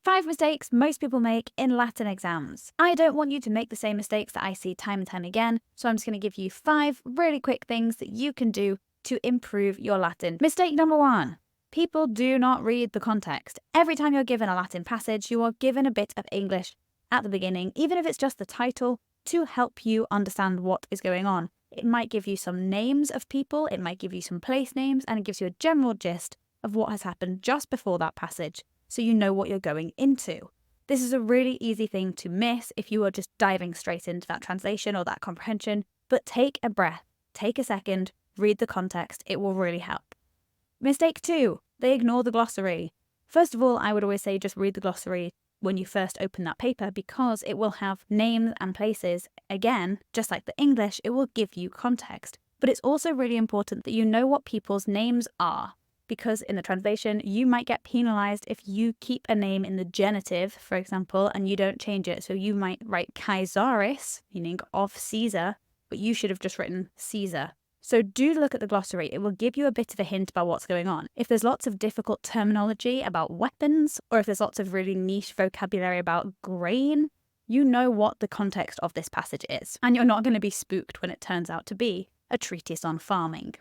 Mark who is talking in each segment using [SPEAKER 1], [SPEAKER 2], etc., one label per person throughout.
[SPEAKER 1] 5 mistakes most people make in Latin exams. I don't want you to make the same mistakes that I see time and time again, so I'm just going to give you 5 really quick things that you can do to improve your Latin. Mistake number 1. People do not read the context. Every time you're given a Latin passage, you are given a bit of English at the beginning, even if it's just the title, to help you understand what is going on. It might give you some names of people, it might give you some place names, and it gives you a general gist of what has happened just before that passage, so you know what you're going into. This is a really easy thing to miss if you are just diving straight into that translation or that comprehension, but take a breath, take a second, read the context, it will really help. Mistake 2, they ignore the glossary. First of all, I would always say just read the glossary when you first open that paper, because it will have names and places. Again, just like the English, it will give you context. But it's also really important that you know what people's names are, because in the translation, you might get penalized if you keep a name in the genitive, for example, and you don't change it. So you might write Caesaris, meaning of Caesar, but you should have just written Caesar. So do look at the glossary. It will give you a bit of a hint about what's going on. If there's lots of difficult terminology about weapons, or if there's lots of really niche vocabulary about grain, you know what the context of this passage is. And you're not going to be spooked when it turns out to be a treatise on farming.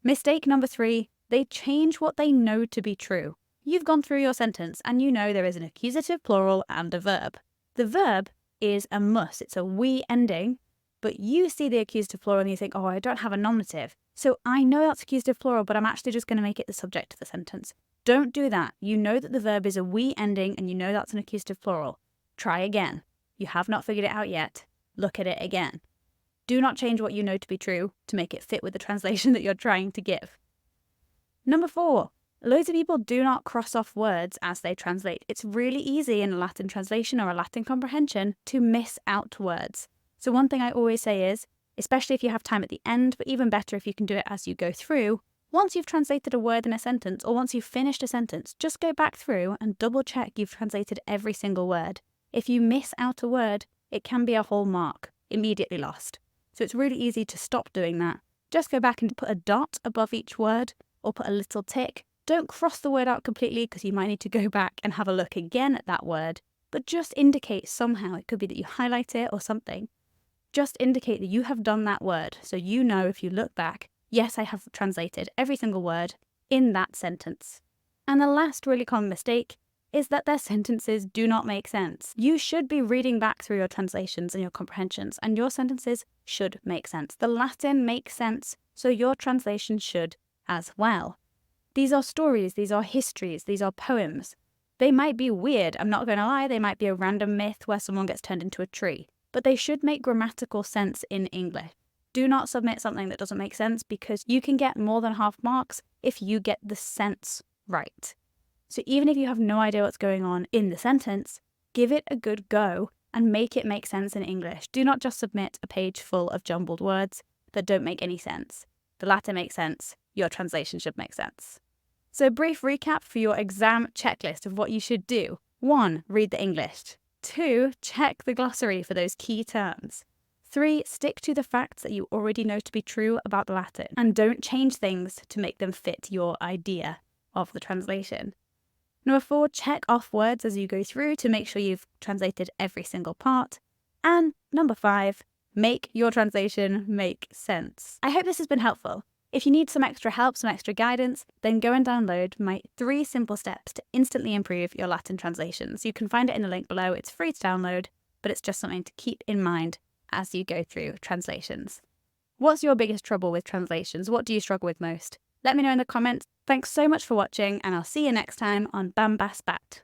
[SPEAKER 1] Mistake number 3, they change what they know to be true. You've gone through your sentence and you know there is an accusative plural and a verb. The verb is a mus, it's a we ending, but you see the accusative plural and you think, oh, I don't have a nominative. So I know that's accusative plural, but I'm actually just going to make it the subject of the sentence. Don't do that. You know that the verb is a we ending and you know that's an accusative plural. Try again. You have not figured it out yet. Look at it again. Do not change what you know to be true to make it fit with the translation that you're trying to give. Number 4, loads of people do not cross off words as they translate. It's really easy in a Latin translation or a Latin comprehension to miss out words. So one thing I always say is, especially if you have time at the end, but even better if you can do it as you go through, once you've translated a word in a sentence, or once you've finished a sentence, just go back through and double check you've translated every single word. If you miss out a word, it can be a whole mark, immediately lost. So it's really easy to stop doing that. Just go back and put a dot above each word, or put a little tick. Don't cross the word out completely, because you might need to go back and have a look again at that word, but just indicate somehow. It could be that you highlight it or something. Just indicate that you have done that word, so you know if you look back, yes, I have translated every single word in that sentence. And the last really common mistake is that their sentences do not make sense. You should be reading back through your translations and your comprehensions, and your sentences should make sense. The Latin makes sense, so your translation should as well. These are stories, these are histories, these are poems. They might be weird, I'm not going to lie, they might be a random myth where someone gets turned into a tree, but they should make grammatical sense in English. Do not submit something that doesn't make sense, because you can get more than half marks if you get the sense right. So even if you have no idea what's going on in the sentence, give it a good go and make it make sense in English. Do not just submit a page full of jumbled words that don't make any sense. The Latin makes sense, your translation should make sense. So brief recap for your exam checklist of what you should do. 1, read the English. 2, check the glossary for those key terms. 3, stick to the facts that you already know to be true about the Latin, and don't change things to make them fit your idea of the translation. Number 4, check off words as you go through to make sure you've translated every single part. And number 5, make your translation make sense. I hope this has been helpful. If you need some extra help, some extra guidance, then go and download my 3 simple steps to instantly improve your Latin translations. You can find it in the link below. It's free to download, but it's just something to keep in mind as you go through translations. What's your biggest trouble with translations? What do you struggle with most? Let me know in the comments. Thanks so much for watching, and I'll see you next time on bambasbat.